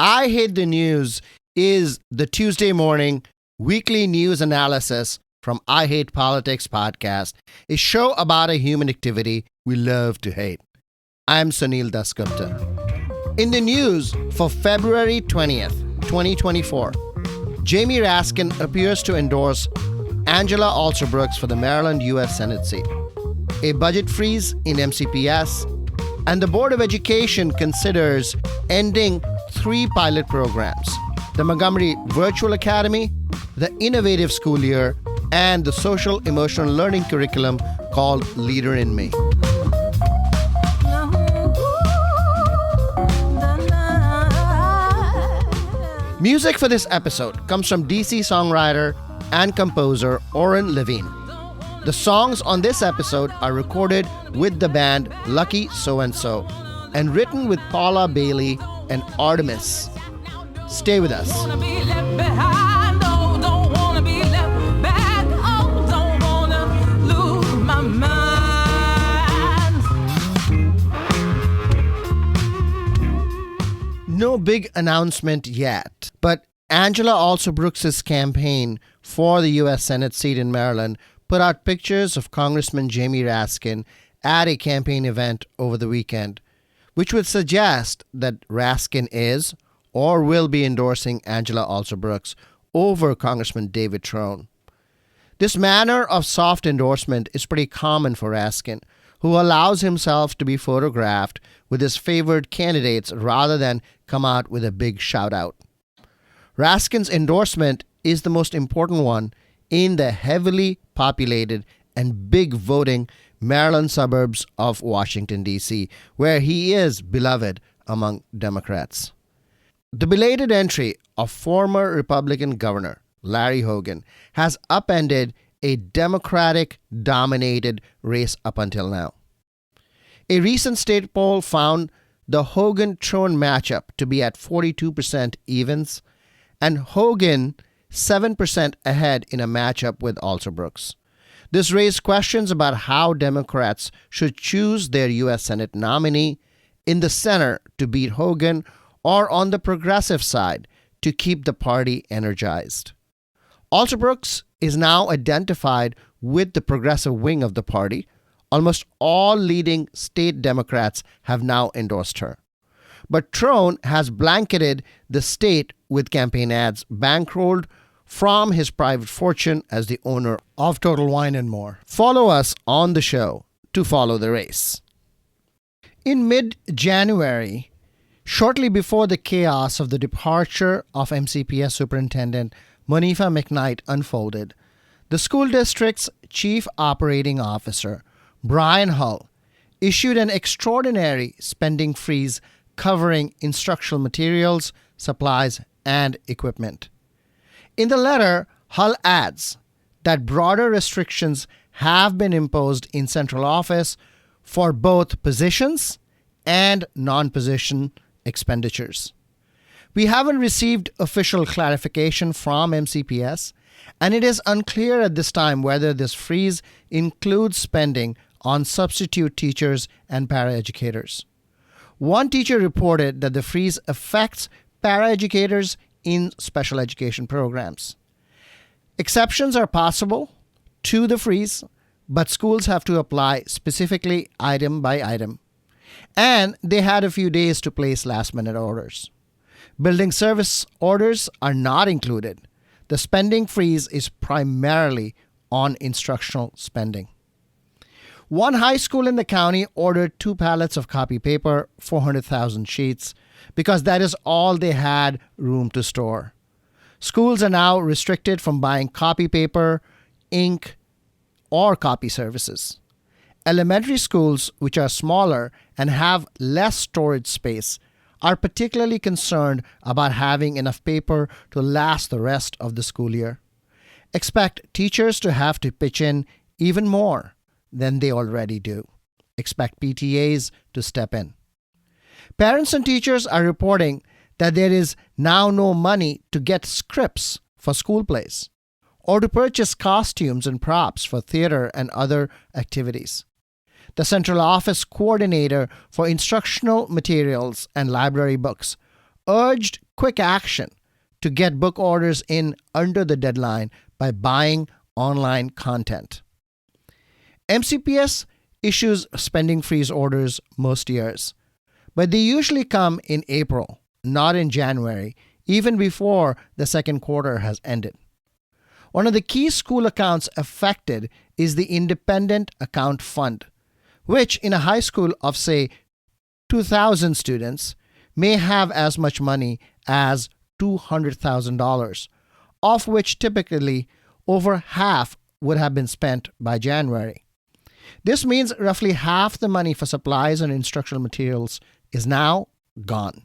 I Hate the News is the Tuesday morning weekly news analysis from I Hate Politics podcast, a show about a human activity we love to hate. I'm Sunil Dasgupta. In the news for February 20th, 2024, Jamie Raskin appears to endorse Angela Alsobrooks for the Maryland U.S. Senate seat, a budget freeze in MCPS, and the Board of Education considers ending 3 pilot programs: the Montgomery Virtual Academy, the Innovative School Year, and the Social Emotional Learning curriculum called Leader in Me. Music for this episode comes from DC songwriter and composer Oren Levine. The songs on this episode are recorded with the band Lucky So and So and written with Paula Bailey and Artemis. Stay with us. No big announcement yet, but Angela Alsobrooks' campaign for the U.S. Senate seat in Maryland put out pictures of Congressman Jamie Raskin at a campaign event over the weekend, which would suggest that Raskin is or will be endorsing Angela Alsobrooks over Congressman David Trone. This manner of soft endorsement is pretty common for Raskin, who allows himself to be photographed with his favored candidates rather than come out with a big shout-out. Raskin's endorsement is the most important one in the heavily populated and big voting Maryland suburbs of Washington, D.C., where he is beloved among Democrats. The belated entry of former Republican Governor Larry Hogan has upended a Democratic-dominated race up until now. A recent state poll found the Hogan-Trone matchup to be at 42% evens, and Hogan 7% ahead in a matchup with Alsobrooks. This raised questions about how Democrats should choose their U.S. Senate nominee in the center to beat Hogan or on the progressive side to keep the party energized. Alsobrooks is now identified with the progressive wing of the party. Almost all leading state Democrats have now endorsed her. But Trone has blanketed the state with campaign ads bankrolled from his private fortune as the owner of Total Wine & More. Follow us on the show to follow the race. In mid-January, shortly before the chaos of the departure of MCPS Superintendent Monifa McKnight unfolded, the school district's chief operating officer, Brian Hull, issued an extraordinary spending freeze covering instructional materials, supplies, and equipment. In the letter, Hull adds that broader restrictions have been imposed in central office for both positions and non-position expenditures. We haven't received official clarification from MCPS, and it is unclear at this time whether this freeze includes spending on substitute teachers and paraeducators. One teacher reported that the freeze affects paraeducators in special education programs. Exceptions are possible to the freeze, but schools have to apply specifically item by item. And they had a few days to place last-minute orders. Building service orders are not included. The spending freeze is primarily on instructional spending. One high school in the county ordered 2 pallets of copy paper, 400,000 sheets, because that is all they had room to store. Schools are now restricted from buying copy paper, ink, or copy services. Elementary schools, which are smaller and have less storage space, are particularly concerned about having enough paper to last the rest of the school year. Expect teachers to have to pitch in even more than they already do. Expect PTAs to step in. Parents and teachers are reporting that there is now no money to get scripts for school plays or to purchase costumes and props for theater and other activities. The Central Office Coordinator for Instructional Materials and Library Books urged quick action to get book orders in under the deadline by buying online content. MCPS issues spending freeze orders most years, but they usually come in April, not in January, even before the second quarter has ended. One of the key school accounts affected is the Independent Account Fund, which in a high school of, say, 2,000 students may have as much money as $200,000, of which typically over half would have been spent by January. This means roughly half the money for supplies and instructional materials is now gone.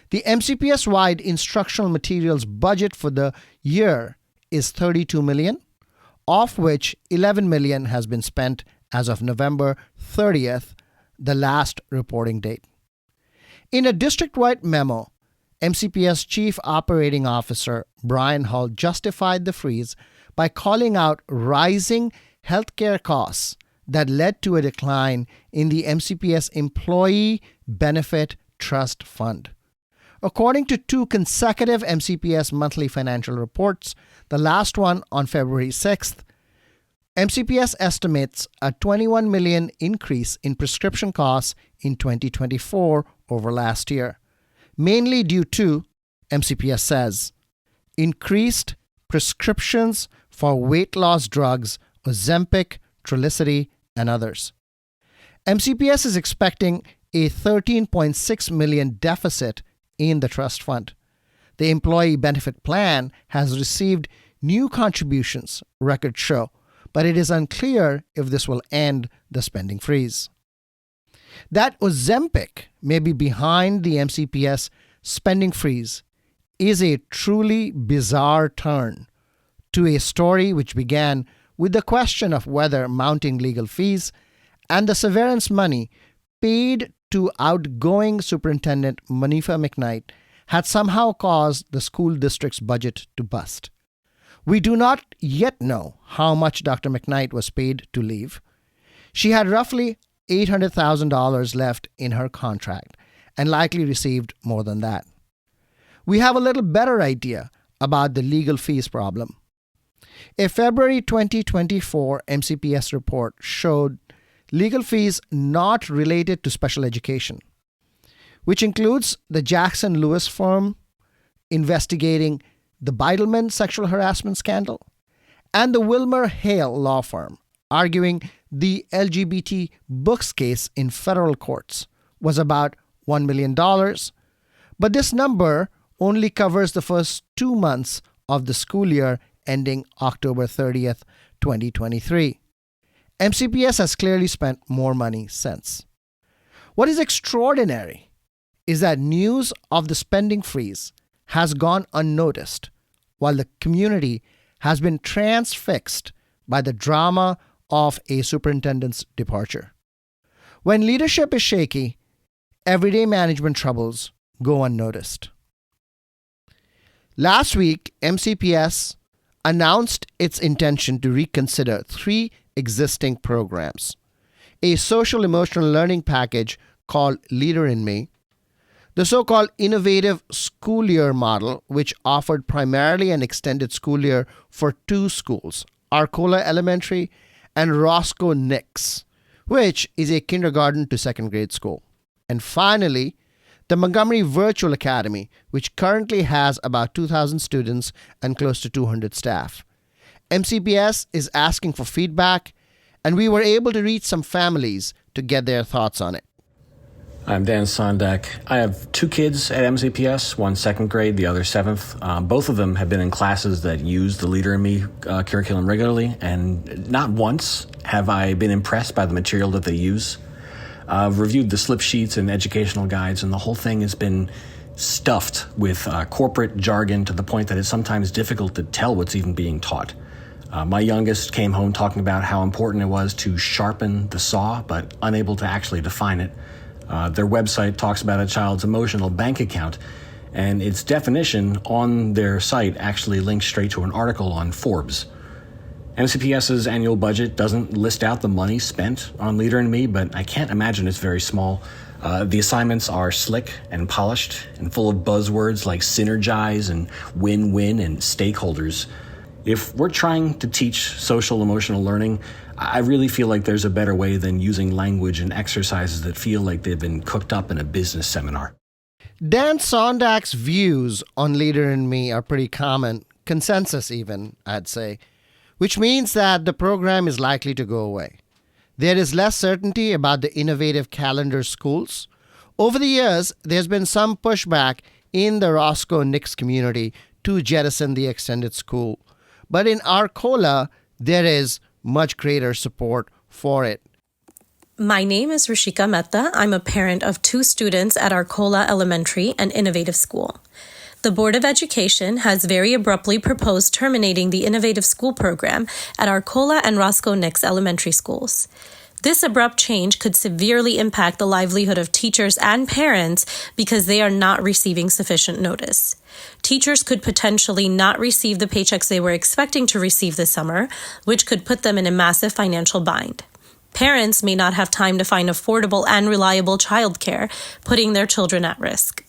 The MCPS-wide instructional materials budget for the year is $32 million, of which $11 million has been spent as of November 30th, the last reporting date. In a district-wide memo, MCPS Chief Operating Officer Brian Hull justified the freeze by calling out rising healthcare costs that led to a decline in the MCPS Employee Benefit Trust Fund. According to two consecutive MCPS monthly financial reports, the last one on February 6th, MCPS estimates a $21 million increase in prescription costs in 2024 over last year, mainly due to, MCPS says, increased prescriptions for weight loss drugs, Ozempic, Trulicity, and others. MCPS is expecting a $13.6 million deficit in the trust fund. The employee benefit plan has received new contributions, records show, but it is unclear if this will end the spending freeze. That Ozempic may be behind the MCPS spending freeze is a truly bizarre turn to a story which began with the question of whether mounting legal fees and the severance money paid to outgoing Superintendent Monifa McKnight had somehow caused the school district's budget to bust. We do not yet know how much Dr. McKnight was paid to leave. She had roughly $800,000 left in her contract and likely received more than that. We have a little better idea about the legal fees problem. A February 2024 MCPS report showed legal fees not related to special education, which includes the Jackson Lewis firm investigating the Beidelman sexual harassment scandal and the Wilmer Hale law firm arguing the LGBT books case in federal courts was about $1 million, but this number only covers the first 2 months of the school year ending October 30th, 2023. MCPS has clearly spent more money since. What is extraordinary is that news of the spending freeze has gone unnoticed, while the community has been transfixed by the drama of a superintendent's departure. When leadership is shaky, everyday management troubles go unnoticed. Last week, MCPS announced its intention to reconsider 3 existing programs: a social emotional learning package called Leader in Me, the so-called innovative school year model, which offered primarily an extended school year for 2 schools, Arcola Elementary and Roscoe Nix, which is a kindergarten to 2nd grade school. And finally, the Montgomery Virtual Academy, which currently has about 2,000 students and close to 200 staff. MCPS is asking for feedback, and we were able to reach some families to get their thoughts on it. I'm Dan Sondek. I have 2 kids at MCPS, one 2nd grade, the other 7th. Both of them have been in classes that use the Leader in Me curriculum regularly, and not once have I been impressed by the material that they use. I've reviewed the slip sheets and educational guides, and the whole thing has been stuffed with corporate jargon to the point that it's sometimes difficult to tell what's even being taught. My youngest came home talking about how important it was to sharpen the saw, but unable to actually define it. Their website talks about a child's emotional bank account, and its definition on their site actually links straight to an article on Forbes. MCPS's annual budget doesn't list out the money spent on Leader in Me, but I can't imagine it's very small. The assignments are slick and polished and full of buzzwords like synergize and win-win and stakeholders. If we're trying to teach social emotional learning, I really feel like there's a better way than using language and exercises that feel like they've been cooked up in a business seminar. Dan Sondak's views on Leader in Me are pretty common, consensus even, I'd say, which means that the program is likely to go away. There is less certainty about the innovative calendar schools. Over the years, there's been some pushback in the Roscoe Nix community to jettison the extended school. But in Arcola, there is much greater support for it. My name is Rishika Mehta. I'm a parent of 2 students at Arcola Elementary and Innovative School. The Board of Education has very abruptly proposed terminating the Innovative School program at Arcola and Roscoe Nix elementary schools. This abrupt change could severely impact the livelihood of teachers and parents because they are not receiving sufficient notice. Teachers could potentially not receive the paychecks they were expecting to receive this summer, which could put them in a massive financial bind. Parents may not have time to find affordable and reliable childcare, putting their children at risk.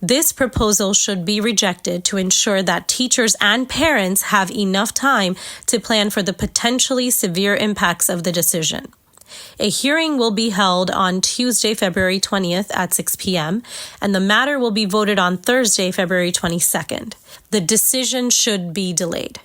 This proposal should be rejected to ensure that teachers and parents have enough time to plan for the potentially severe impacts of the decision. A hearing will be held on Tuesday, February 20th at 6 p.m., and the matter will be voted on Thursday, February 22nd. The decision should be delayed.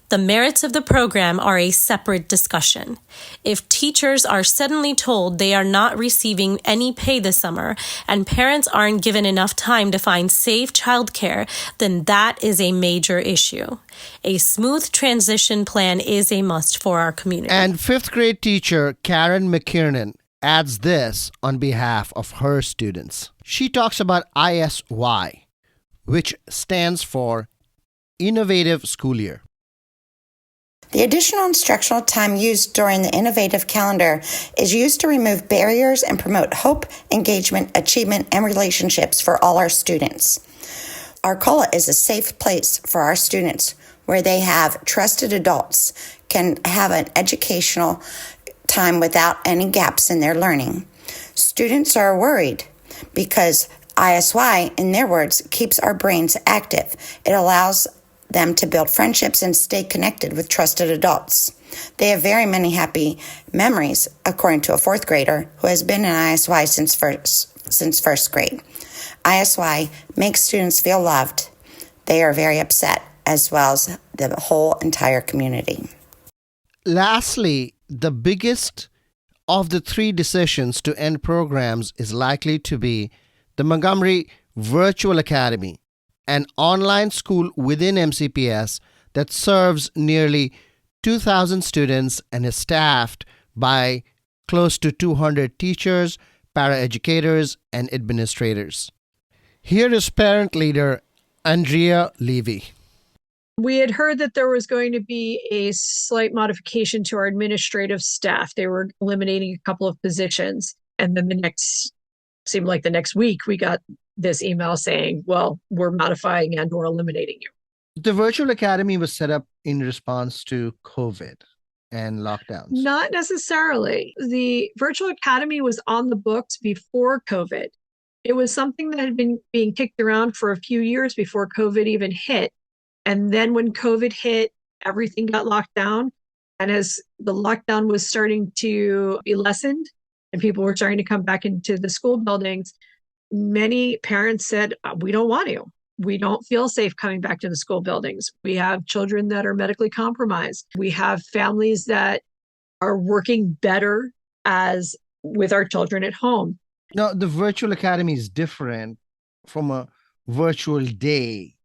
The merits of the program are a separate discussion. If teachers are suddenly told they are not receiving any pay this summer and parents aren't given enough time to find safe childcare, then that is a major issue. A smooth transition plan is a must for our community. And 5th grade teacher Karen McKiernan adds this on behalf of her students. She talks about ISY, which stands for Innovative School Year. The additional instructional time used during the innovative calendar is used to remove barriers and promote hope, engagement, achievement, and relationships for all our students. Arcola is a safe place for our students where they have trusted adults, can have an educational time without any gaps in their learning. Students are worried because ISY, in their words, keeps our brains active. It allows them to build friendships and stay connected with trusted adults. They have very many happy memories, according to a 4th grader who has been in ISY since first grade. ISY makes students feel loved. They are very upset, as well as the whole entire community. Lastly, the biggest of the 3 decisions to end programs is likely to be the Montgomery Virtual Academy, an online school within MCPS that serves nearly 2,000 students and is staffed by close to 200 teachers, paraeducators, and administrators. Here is parent leader Andrea Levy. We had heard that there was going to be a slight modification to our administrative staff. They were eliminating a couple of positions. And then seemed like the next week, we got this email saying, well, we're modifying and or eliminating you. The virtual academy was set up in response to COVID and lockdowns. Not necessarily. The virtual academy was on the books before COVID. It was something that had been being kicked around for a few years before COVID even hit. And then when COVID hit, everything got locked down. And as the lockdown was starting to be lessened and people were starting to come back into the school buildings, many parents said, we don't want to. We don't feel safe coming back to the school buildings. We have children that are medically compromised. We have families that are working better as with our children at home. Now, the virtual academy is different from a virtual day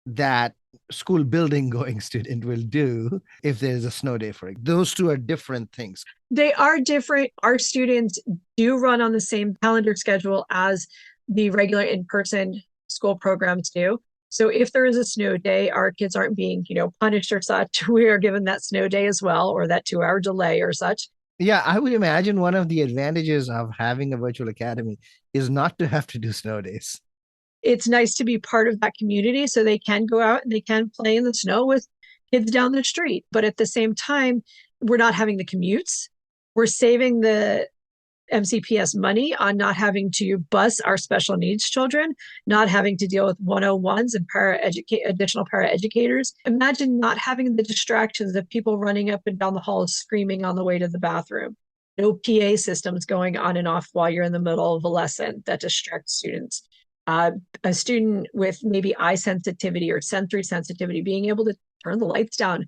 that school building going student will do if there's a snow day, for example. Those two are different things. They are different. Our students do run on the same calendar schedule as the regular in-person school programs do. So if there is a snow day, our kids aren't being, punished or such. We are given that snow day as well, or that 2-hour delay or such. Yeah, I would imagine one of the advantages of having a virtual academy is not to have to do snow days. It's nice to be part of that community so they can go out and they can play in the snow with kids down the street. But at the same time, we're not having the commutes. We're saving the MCPS money on not having to bus our special needs children, not having to deal with 101s and additional paraeducators. Imagine not having the distractions of people running up and down the halls screaming on the way to the bathroom. No PA systems going on and off while you're in the middle of a lesson that distracts students. A student with maybe eye sensitivity or sensory sensitivity being able to turn the lights down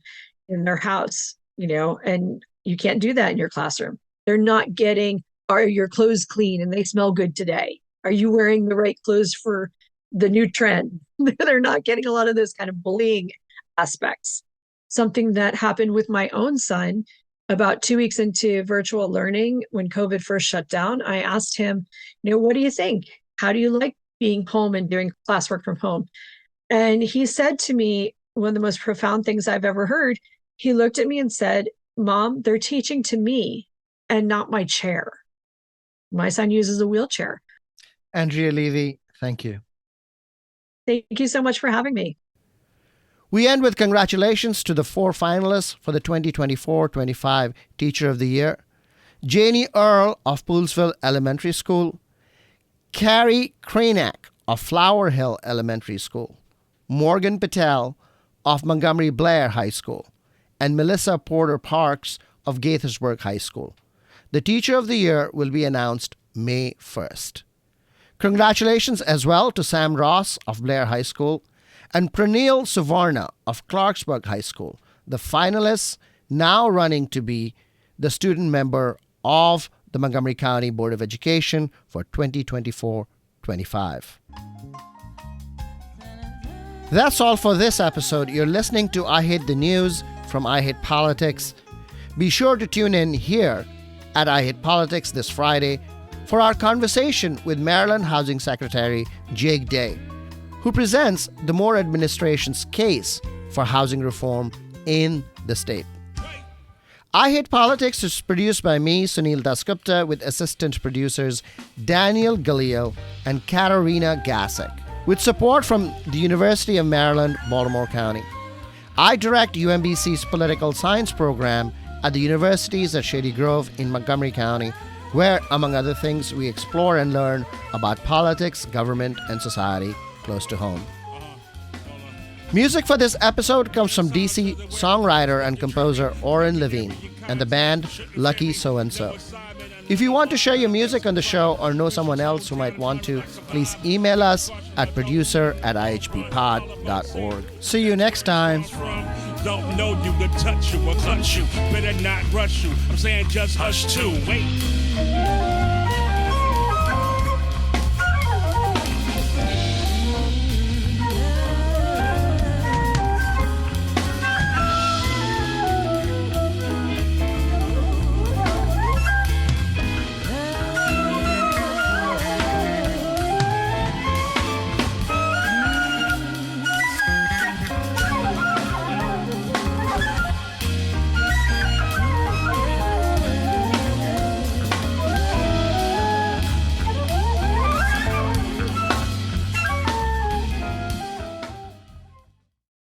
in their house, and you can't do that in your classroom. They're not getting, are your clothes clean and they smell good today? Are you wearing the right clothes for the new trend? They're not getting a lot of those kind of bullying aspects. Something that happened with my own son about 2 weeks into virtual learning when COVID first shut down. I asked him, what do you think? How do you like being home and doing classwork from home? And he said to me, one of the most profound things I've ever heard. He looked at me and said, Mom, they're teaching to me and not my chair. My son uses a wheelchair. Andrea Levy, thank you. Thank you so much for having me. We end with congratulations to the 4 finalists for the 2024-25 Teacher of the Year. Janie Earle of Poolsville Elementary School, Carrie Cranack of Flower Hill Elementary School, Morgan Patel of Montgomery Blair High School, and Melissa Porter Parks of Gaithersburg High School. The Teacher of the Year will be announced May 1st. Congratulations as well to Sam Ross of Blair High School and Pranil Suvarna of Clarksburg High School, the finalists now running to be the student member of the Montgomery County Board of Education for 2024-25. That's all for this episode. You're listening to I Hate the News from I Hate Politics. Be sure to tune in here at I Hate Politics this Friday for our conversation with Maryland Housing Secretary Jake Day, who presents the Moore administration's case for housing reform in the state. I Hate Politics is produced by me, Sunil Dasgupta, with assistant producers Daniel Galileo and Katarina Gasek, with support from the University of Maryland, Baltimore County. I direct UMBC's political science program at the universities at Shady Grove in Montgomery County, where, among other things, we explore and learn about politics, government, and society close to home. Music for this episode comes from DC songwriter and composer Oren Levine and the band Lucky So and So. If you want to share your music on the show or know someone else who might want to, please email us at producer@ihppod.org. See you next time. Don't know you could touch you or clutch you. Better not rush you. I'm saying just hush too. Wait.